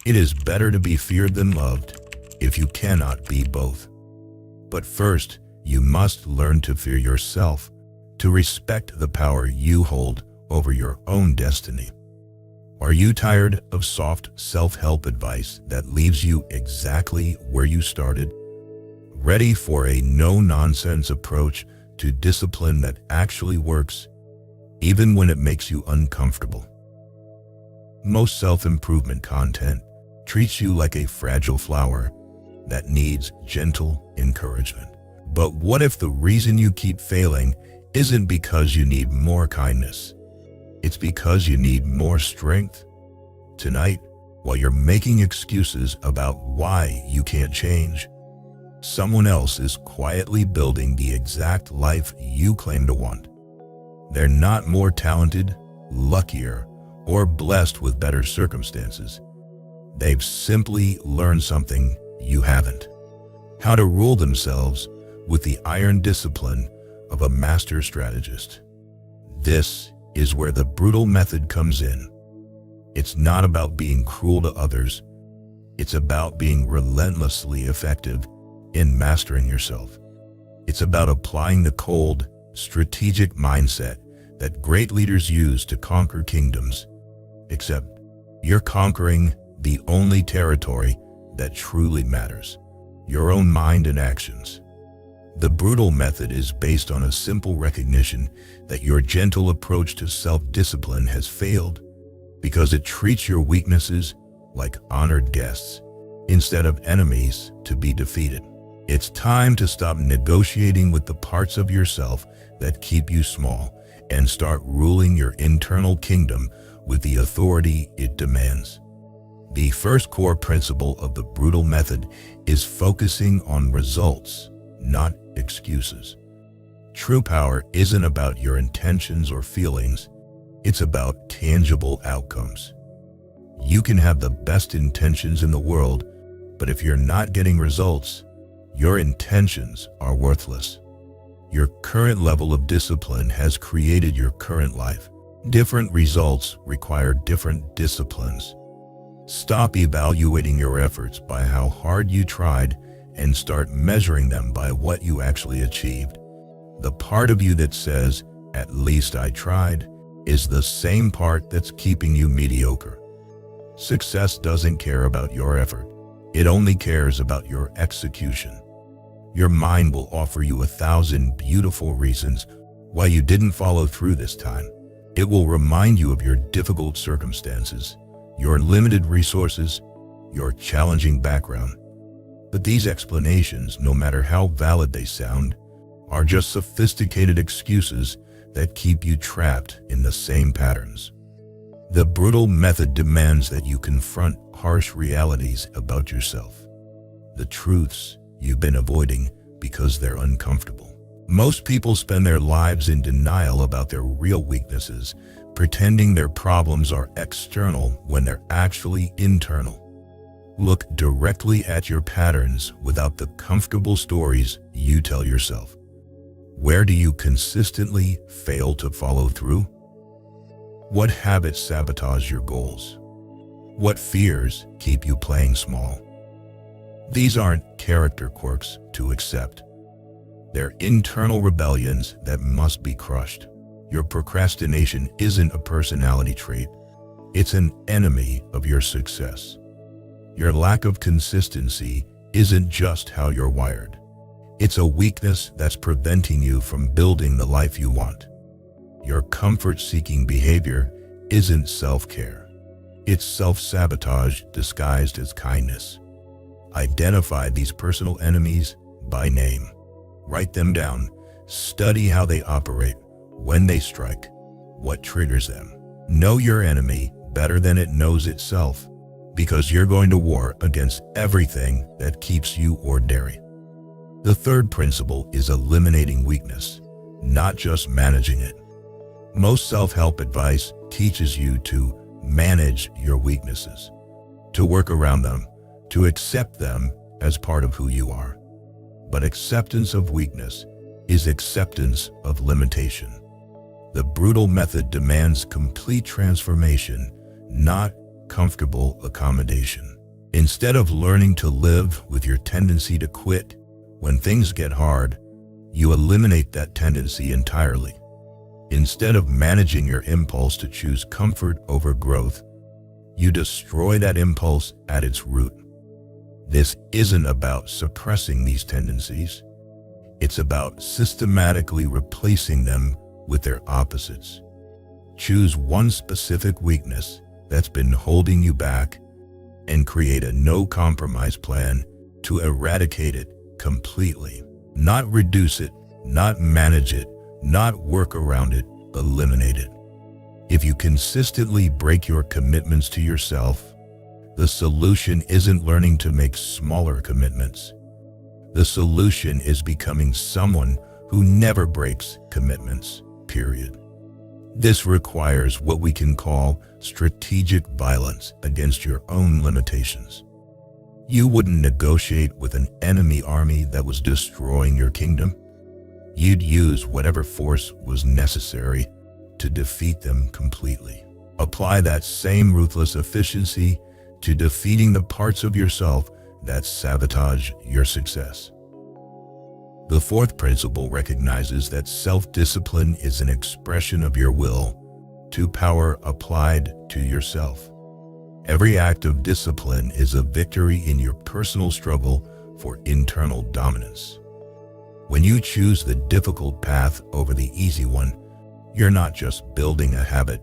It is better to be feared than loved if you cannot be both. But first, you must learn to fear yourself, to respect the power you hold over your own destiny. Are you tired of soft self-help advice that leaves you exactly where you started? Ready for a no-nonsense approach to discipline that actually works, even when it makes you uncomfortable? Most self-improvement content treats you like a fragile flower that needs gentle encouragement. But what if the reason you keep failing isn't because you need more kindness? It's because you need more strength. Tonight, while you're making excuses about why you can't change, someone else is quietly building the exact life you claim to want. They're not more talented, luckier, or blessed with better circumstances. They've simply learned something you haven't: how to rule themselves with the iron discipline of a master strategist. This is where the brutal method comes in. It's not about being cruel to others. It's about being relentlessly effective in mastering yourself. It's about applying the cold, strategic mindset that great leaders use to conquer kingdoms. Except you're conquering the only territory that truly matters: your own mind and actions. The brutal method is based on a simple recognition that your gentle approach to self-discipline has failed because it treats your weaknesses like honored guests instead of enemies to be defeated. It's time to stop negotiating with the parts of yourself that keep you small and start ruling your internal kingdom with the authority it demands. The first core principle of the brutal method is focusing on results, not excuses. True power isn't about your intentions or feelings. It's about tangible outcomes. You can have the best intentions in the world, but if you're not getting results, your intentions are worthless. Your current level of discipline has created your current life. Different results require different disciplines. Stop evaluating your efforts by how hard you tried and start measuring them by what you actually achieved. The part of you that says, "At least I tried," is the same part that's keeping you mediocre. Success doesn't care about your effort. It only cares about your execution. Your mind will offer you 1,000 beautiful reasons why you didn't follow through this time. It will remind you of your difficult circumstances, your limited resources, your challenging background. But these explanations, no matter how valid they sound, are just sophisticated excuses that keep you trapped in the same patterns. The brutal method demands that you confront harsh realities about yourself, the truths you've been avoiding because they're uncomfortable. Most people spend their lives in denial about their real weaknesses, pretending their problems are external when they're actually internal. Look directly at your patterns without the comfortable stories you tell yourself. Where do you consistently fail to follow through? What habits sabotage your goals? What fears keep you playing small? These aren't character quirks to accept. They're internal rebellions that must be crushed. Your procrastination isn't a personality trait. It's an enemy of your success. Your lack of consistency isn't just how you're wired. It's a weakness that's preventing you from building the life you want. Your comfort-seeking behavior isn't self-care. It's self-sabotage disguised as kindness. Identify these personal enemies by name. Write them down. Study how they operate, when they strike, what triggers them. Know your enemy better than it knows itself, because you're going to war against everything that keeps you ordinary. The third principle is eliminating weakness, not just managing it. Most self-help advice teaches you to manage your weaknesses, to work around them, to accept them as part of who you are. But acceptance of weakness is acceptance of limitation. The brutal method demands complete transformation, not comfortable accommodation. Instead of learning to live with your tendency to quit when things get hard, you eliminate that tendency entirely. Instead of managing your impulse to choose comfort over growth, you destroy that impulse at its root. This isn't about suppressing these tendencies. It's about systematically replacing them with their opposites. Choose one specific weakness that's been holding you back and create a no-compromise plan to eradicate it completely. Not reduce it, not manage it, not work around it, eliminate it. If you consistently break your commitments to yourself, the solution isn't learning to make smaller commitments. The solution is becoming someone who never breaks commitments, period. This requires what we can call strategic violence against your own limitations. You wouldn't negotiate with an enemy army that was destroying your kingdom. You'd use whatever force was necessary to defeat them completely. Apply that same ruthless efficiency to defeating the parts of yourself that sabotage your success. The fourth principle recognizes that self-discipline is an expression of your will to power applied to yourself. Every act of discipline is a victory in your personal struggle for internal dominance. When you choose the difficult path over the easy one, you're not just building a habit.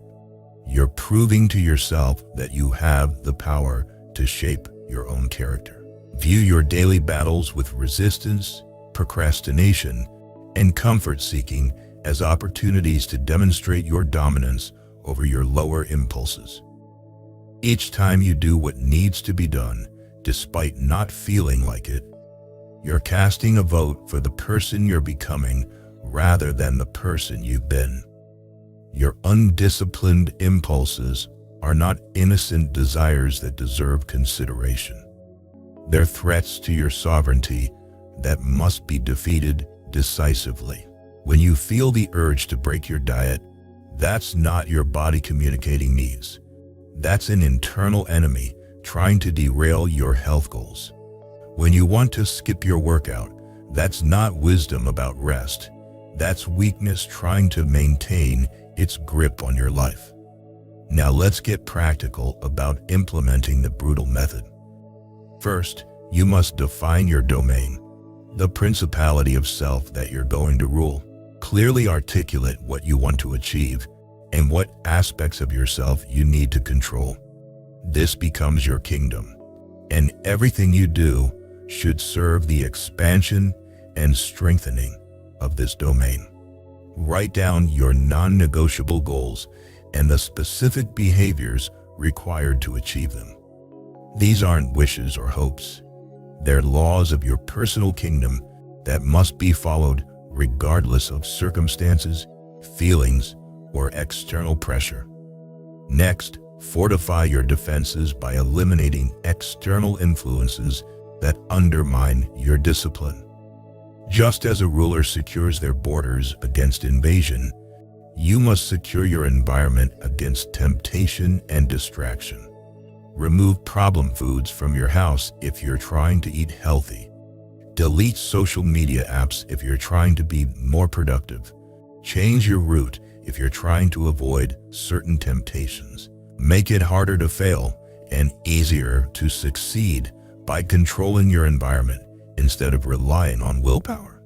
You're proving to yourself that you have the power to shape your own character. View your daily battles with resistance, procrastination, and comfort-seeking as opportunities to demonstrate your dominance over your lower impulses. Each time you do what needs to be done, despite not feeling like it, you're casting a vote for the person you're becoming rather than the person you've been. Your undisciplined impulses are not innocent desires that deserve consideration. They're threats to your sovereignty that must be defeated decisively. When you feel the urge to break your diet, that's not your body communicating needs. That's an internal enemy trying to derail your health goals. When you want to skip your workout, that's not wisdom about rest. That's weakness trying to maintain its grip on your life. Now let's get practical about implementing the brutal method. First, you must define your domain, the principality of self that you're going to rule. Clearly articulate what you want to achieve and what aspects of yourself you need to control. This becomes your kingdom, and everything you do should serve the expansion and strengthening of this domain. Write down your non-negotiable goals and the specific behaviors required to achieve them. These aren't wishes or hopes. They're laws of your personal kingdom that must be followed regardless of circumstances, feelings, or external pressure. Next, fortify your defenses by eliminating external influences that undermine your discipline. Just as a ruler secures their borders against invasion, you must secure your environment against temptation and distraction. Remove problem foods from your house if you're trying to eat healthy. Delete social media apps if you're trying to be more productive. Change your route if you're trying to avoid certain temptations. Make it harder to fail and easier to succeed by controlling your environment instead of relying on willpower.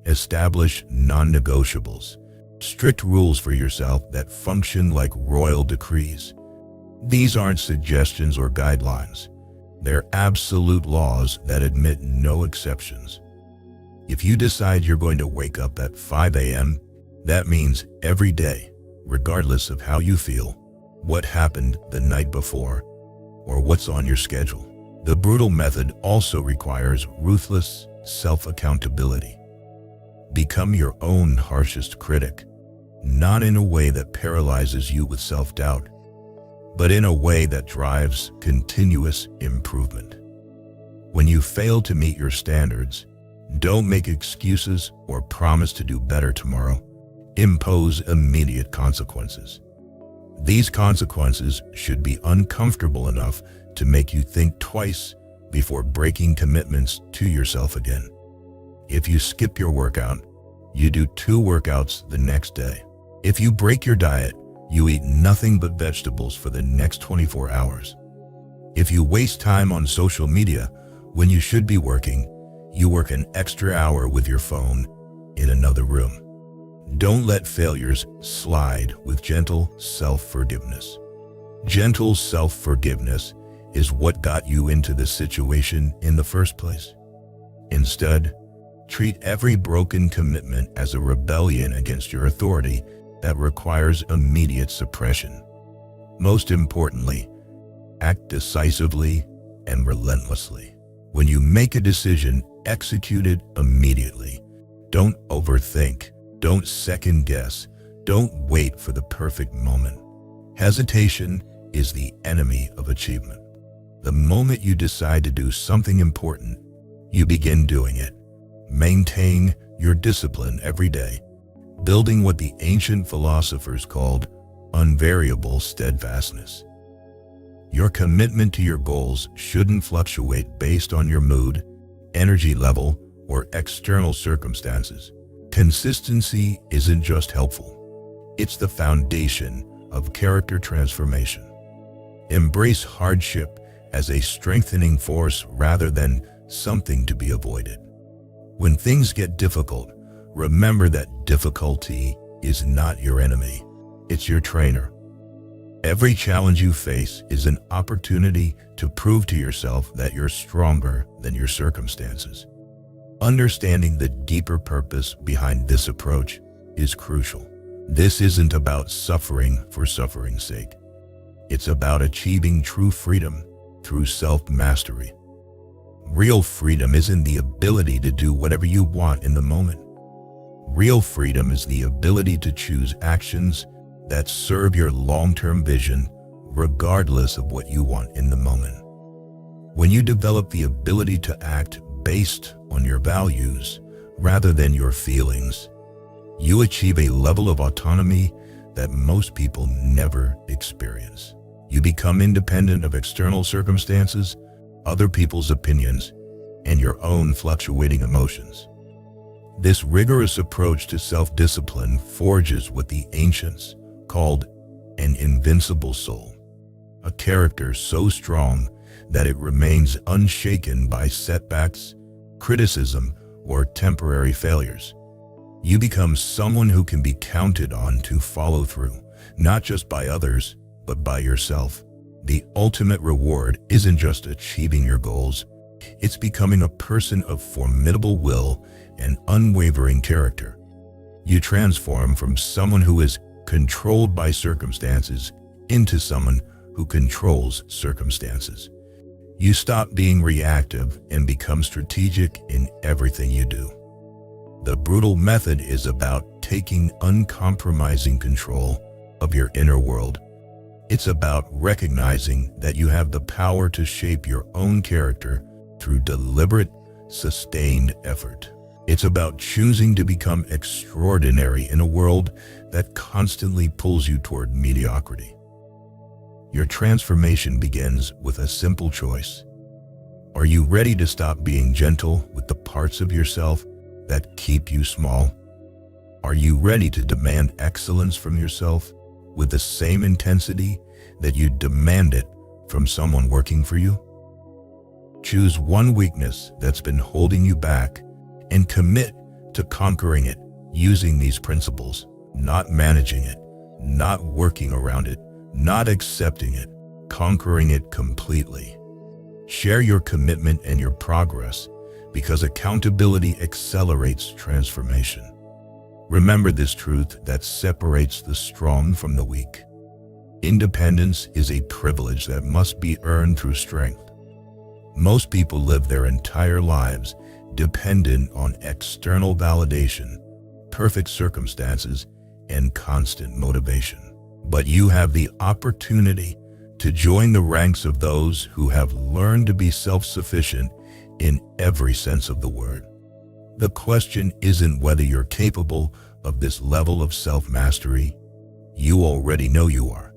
Establish non-negotiables, strict rules for yourself that function like royal decrees. These aren't suggestions or guidelines. They're absolute laws that admit no exceptions. If you decide you're going to wake up at 5 a.m., that means every day, regardless of how you feel, what happened the night before, or what's on your schedule. The brutal method also requires ruthless self-accountability. Become your own harshest critic, not in a way that paralyzes you with self-doubt, but in a way that drives continuous improvement. When you fail to meet your standards, don't make excuses or promise to do better tomorrow. Impose immediate consequences. These consequences should be uncomfortable enough to make you think twice before breaking commitments to yourself again. If you skip your workout, you do 2 workouts the next day. If you break your diet, you eat nothing but vegetables for the next 24 hours. If you waste time on social media when you should be working, you work an extra hour with your phone in another room. Don't let failures slide with gentle self-forgiveness. Gentle self-forgiveness is what got you into this situation in the first place. Instead, treat every broken commitment as a rebellion against your authority that requires immediate suppression. Most importantly, act decisively and relentlessly. When you make a decision, execute it immediately. Don't overthink. Don't second guess. Don't wait for the perfect moment. Hesitation is the enemy of achievement. The moment you decide to do something important, you begin doing it. Maintain your discipline every day, building what the ancient philosophers called unvariable steadfastness. Your commitment to your goals shouldn't fluctuate based on your mood, energy level, or external circumstances. Consistency isn't just helpful. It's the foundation of character transformation. Embrace hardship as a strengthening force rather than something to be avoided. When things get difficult, remember that difficulty is not your enemy. It's your trainer. Every challenge you face is an opportunity to prove to yourself that you're stronger than your circumstances. Understanding the deeper purpose behind this approach is crucial. This isn't about suffering for suffering's sake. It's about achieving true freedom through self-mastery. Real freedom isn't the ability to do whatever you want in the moment. Real freedom is the ability to choose actions that serve your long-term vision, regardless of what you want in the moment. When you develop the ability to act based on your values rather than your feelings, you achieve a level of autonomy that most people never experience. You become independent of external circumstances, other people's opinions, and your own fluctuating emotions. This rigorous approach to self-discipline forges what the ancients called an invincible soul, a character so strong that it remains unshaken by setbacks, criticism, or temporary failures. You become someone who can be counted on to follow through, not just by others, but by yourself. The ultimate reward isn't just achieving your goals, it's becoming a person of formidable will and unwavering character. You transform from someone who is controlled by circumstances into someone who controls circumstances. You stop being reactive and become strategic in everything you do. The brutal method is about taking uncompromising control of your inner world. It's about recognizing that you have the power to shape your own character through deliberate, sustained effort. It's about choosing to become extraordinary in a world that constantly pulls you toward mediocrity. Your transformation begins with a simple choice. Are you ready to stop being gentle with the parts of yourself that keep you small? Are you ready to demand excellence from yourself with the same intensity that you demand it from someone working for you? Choose one weakness that's been holding you back and commit to conquering it using these principles, not managing it, not working around it, not accepting it, conquering it completely. Share your commitment and your progress because accountability accelerates transformation. Remember this truth that separates the strong from the weak. Independence is a privilege that must be earned through strength. Most people live their entire lives dependent on external validation, perfect circumstances, and constant motivation. But you have the opportunity to join the ranks of those who have learned to be self-sufficient in every sense of the word. The question isn't whether you're capable of this level of self-mastery. You already know you are.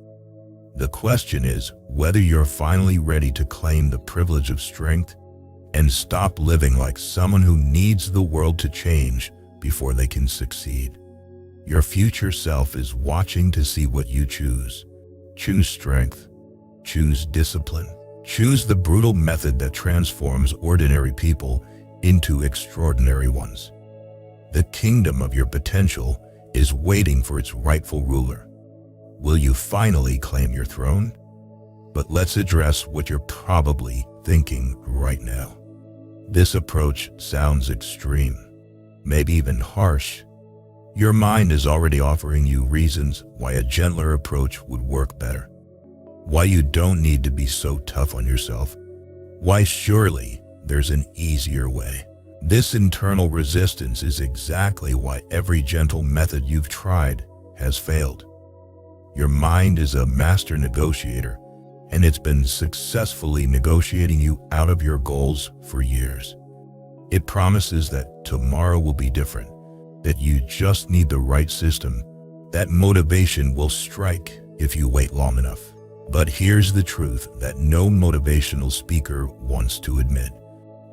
The question is whether you're finally ready to claim the privilege of strength and stop living like someone who needs the world to change before they can succeed. Your future self is watching to see what you choose. Choose strength. Choose discipline. Choose the brutal method that transforms ordinary people into extraordinary ones. The kingdom of your potential is waiting for its rightful ruler. Will you finally claim your throne? But let's address what you're probably thinking right now. This approach sounds extreme, maybe even harsh. Your mind is already offering you reasons why a gentler approach would work better. Why you don't need to be so tough on yourself. Why surely there's an easier way. This internal resistance is exactly why every gentle method you've tried has failed. Your mind is a master negotiator, and it's been successfully negotiating you out of your goals for years. It promises that tomorrow will be different, that you just need the right system, that motivation will strike if you wait long enough. But here's the truth that no motivational speaker wants to admit.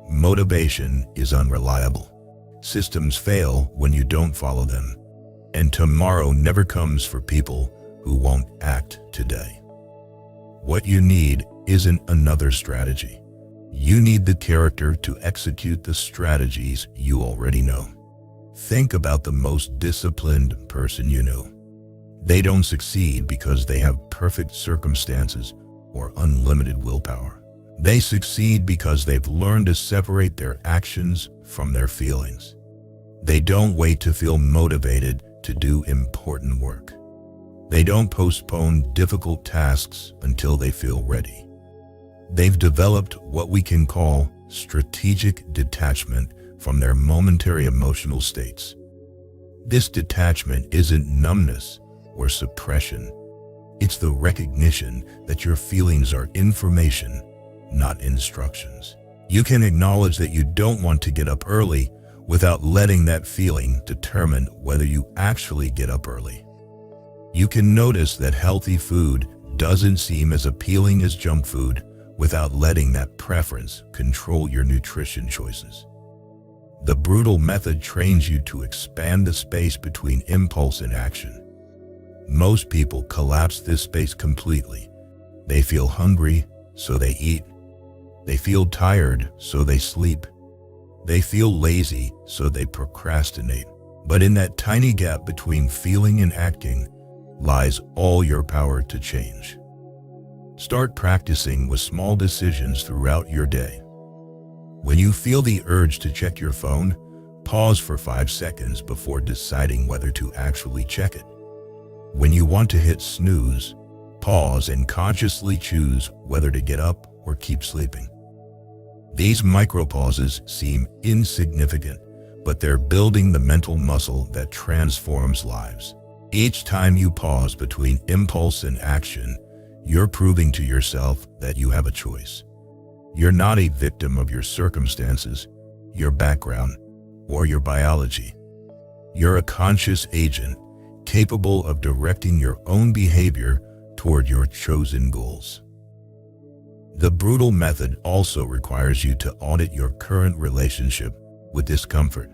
Motivation is unreliable. Systems fail when you don't follow them, and tomorrow never comes for people who won't act today. What you need isn't another strategy. You need the character to execute the strategies you already know. Think about the most disciplined person you know. They don't succeed because they have perfect circumstances or unlimited willpower. They succeed because they've learned to separate their actions from their feelings. They don't wait to feel motivated to do important work. They don't postpone difficult tasks until they feel ready. They've developed what we can call strategic detachment from their momentary emotional states. This detachment isn't numbness or suppression. It's the recognition that your feelings are information, not instructions. You can acknowledge that you don't want to get up early without letting that feeling determine whether you actually get up early. You can notice that healthy food doesn't seem as appealing as junk food without letting that preference control your nutrition choices. The brutal method trains you to expand the space between impulse and action. Most people collapse this space completely. They feel hungry, so they eat. They feel tired, so they sleep. They feel lazy, so they procrastinate. But in that tiny gap between feeling and acting lies all your power to change. Start practicing with small decisions throughout your day. When you feel the urge to check your phone, pause for 5 seconds before deciding whether to actually check it. When you want to hit snooze, pause and consciously choose whether to get up or keep sleeping. These micropauses seem insignificant, but they're building the mental muscle that transforms lives. Each time you pause between impulse and action, you're proving to yourself that you have a choice. You're not a victim of your circumstances, your background, or your biology. You're a conscious agent, capable of directing your own behavior toward your chosen goals. The brutal method also requires you to audit your current relationship with discomfort.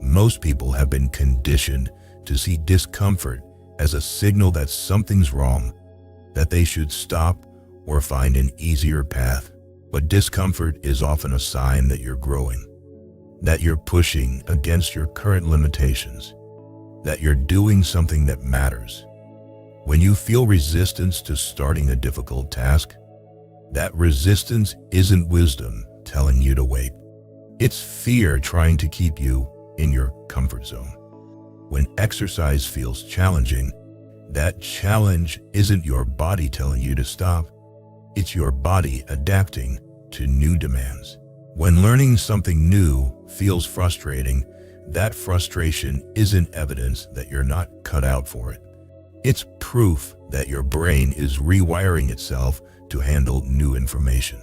Most people have been conditioned to see discomfort as a signal that something's wrong, that they should stop or find an easier path. But discomfort is often a sign that you're growing, that you're pushing against your current limitations, that you're doing something that matters. When you feel resistance to starting a difficult task, that resistance isn't wisdom telling you to wait. It's fear trying to keep you in your comfort zone. When exercise feels challenging, that challenge isn't your body telling you to stop. It's your body adapting to new demands. When learning something new feels frustrating, that frustration isn't evidence that you're not cut out for it. It's proof that your brain is rewiring itself to handle new information.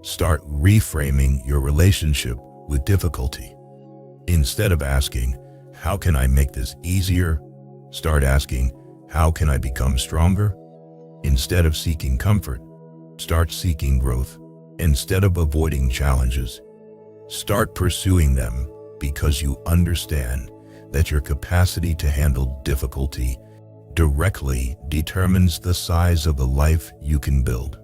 Start reframing your relationship with difficulty. Instead of asking, "How can I make this easier?" start asking, "How can I become stronger?" Instead of seeking comfort, start seeking growth. Instead of avoiding challenges, start pursuing them, because you understand that your capacity to handle difficulty directly determines the size of the life you can build.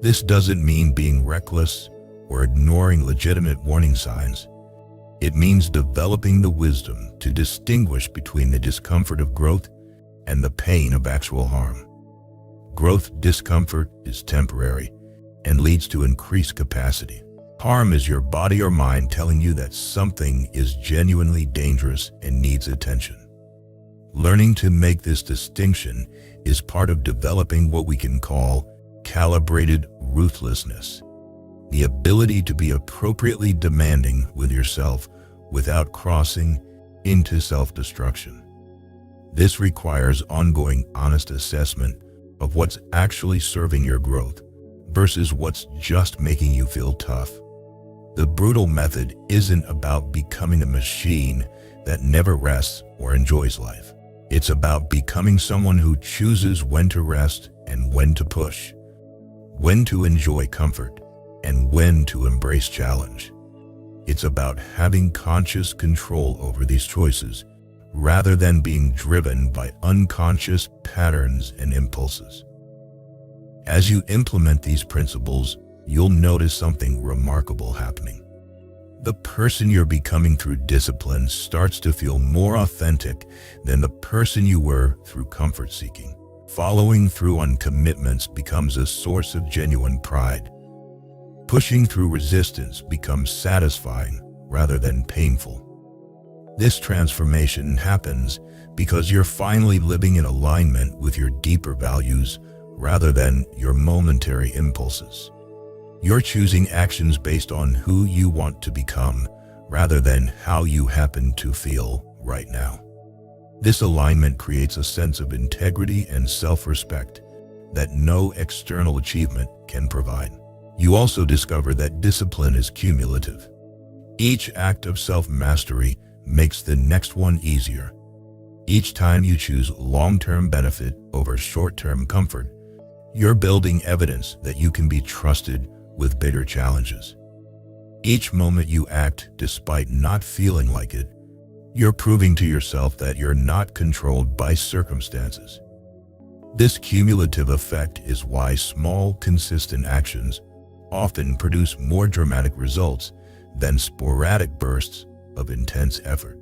This doesn't mean being reckless or ignoring legitimate warning signs. It means developing the wisdom to distinguish between the discomfort of growth and the pain of actual harm. Growth discomfort is temporary and leads to increased capacity. Harm is your body or mind telling you that something is genuinely dangerous and needs attention. Learning to make this distinction is part of developing what we can call calibrated ruthlessness, the ability to be appropriately demanding with yourself without crossing into self-destruction. This requires ongoing honest assessment of what's actually serving your growth versus what's just making you feel tough. The brutal method isn't about becoming a machine that never rests or enjoys life. It's about becoming someone who chooses when to rest and when to push, when to enjoy comfort and when to embrace challenge. It's about having conscious control over these choices rather than being driven by unconscious patterns and impulses. As you implement these principles, you'll notice something remarkable happening. The person you're becoming through discipline starts to feel more authentic than the person you were through comfort seeking. Following through on commitments becomes a source of genuine pride. Pushing through resistance becomes satisfying rather than painful. This transformation happens because you're finally living in alignment with your deeper values rather than your momentary impulses. You're choosing actions based on who you want to become rather than how you happen to feel right now. This alignment creates a sense of integrity and self-respect that no external achievement can provide. You also discover that discipline is cumulative. Each act of self-mastery makes the next one easier. Each time you choose long-term benefit over short-term comfort, you're building evidence that you can be trusted with bigger challenges. Each moment you act despite not feeling like it, you're proving to yourself that you're not controlled by circumstances. This cumulative effect is why small, consistent actions often produce more dramatic results than sporadic bursts of intense effort.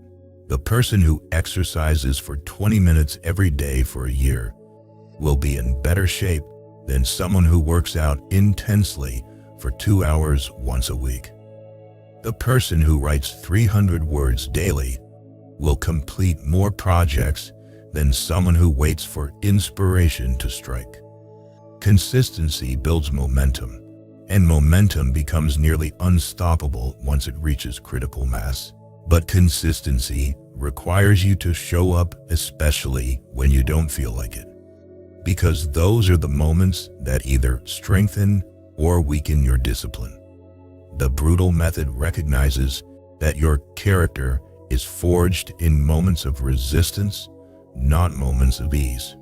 The person who exercises for 20 minutes every day for a year will be in better shape than someone who works out intensely for 2 hours once a week. The person who writes 300 words daily will complete more projects than someone who waits for inspiration to strike. Consistency builds momentum, and momentum becomes nearly unstoppable once it reaches critical mass. But consistency requires you to show up, especially when you don't feel like it, because those are the moments that either strengthen or weaken your discipline. The brutal method recognizes that your character is forged in moments of resistance, not moments of ease.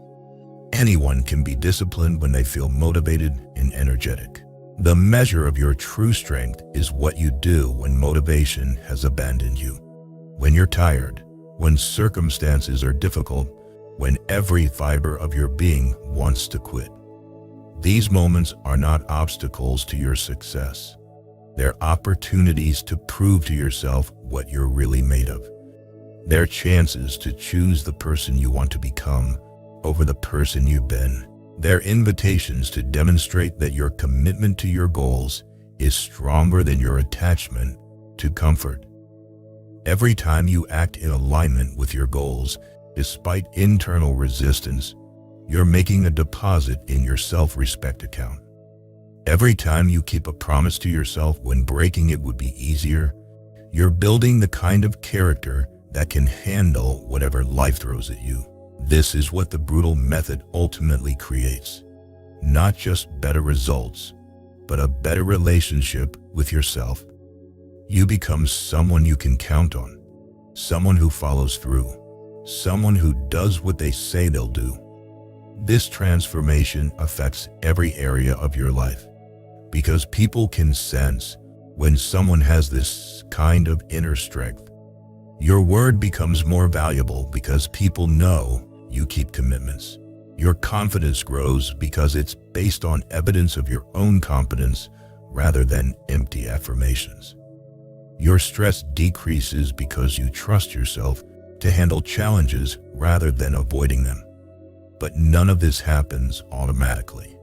Anyone can be disciplined when they feel motivated and energetic. The measure of your true strength is what you do when motivation has abandoned you. When you're tired, when circumstances are difficult, when every fiber of your being wants to quit. These moments are not obstacles to your success. They're opportunities to prove to yourself what you're really made of. They're chances to choose the person you want to become over the person you've been. They're invitations to demonstrate that your commitment to your goals is stronger than your attachment to comfort. Every time you act in alignment with your goals, despite internal resistance, you're making a deposit in your self-respect account. Every time you keep a promise to yourself when breaking it would be easier, you're building the kind of character that can handle whatever life throws at you. This is what the brutal method ultimately creates. Not just better results, but a better relationship with yourself. You become someone you can count on, someone who follows through, someone who does what they say they'll do. This transformation affects every area of your life because people can sense when someone has this kind of inner strength. Your word becomes more valuable because people know you keep commitments. Your confidence grows because it's based on evidence of your own competence rather than empty affirmations. Your stress decreases because you trust yourself to handle challenges rather than avoiding them. But none of this happens automatically.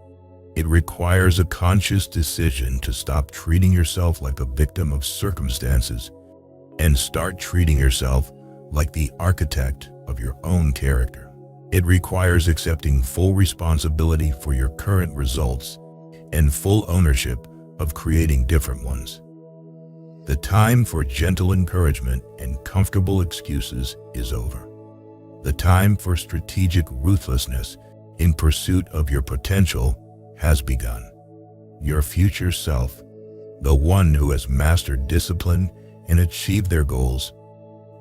It requires a conscious decision to stop treating yourself like a victim of circumstances and start treating yourself like the architect of your own character. It requires accepting full responsibility for your current results and full ownership of creating different ones. The time for gentle encouragement and comfortable excuses is over. The time for strategic ruthlessness in pursuit of your potential has begun. Your future self, the one who has mastered discipline and achieved their goals,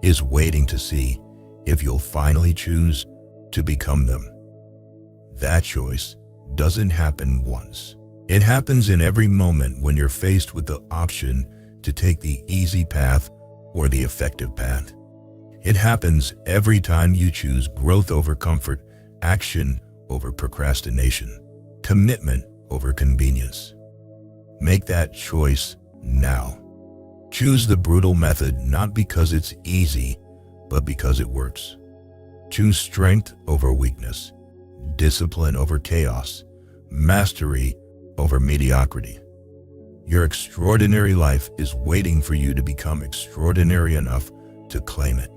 is waiting to see if you'll finally choose to become them. That choice doesn't happen once. It happens in every moment when you're faced with the option to take the easy path or the effective path. It happens every time you choose growth over comfort, action over procrastination, commitment over convenience. Make that choice now. Choose the brutal method not because it's easy, but because it works. Choose strength over weakness, discipline over chaos, mastery over mediocrity. Your extraordinary life is waiting for you to become extraordinary enough to claim it.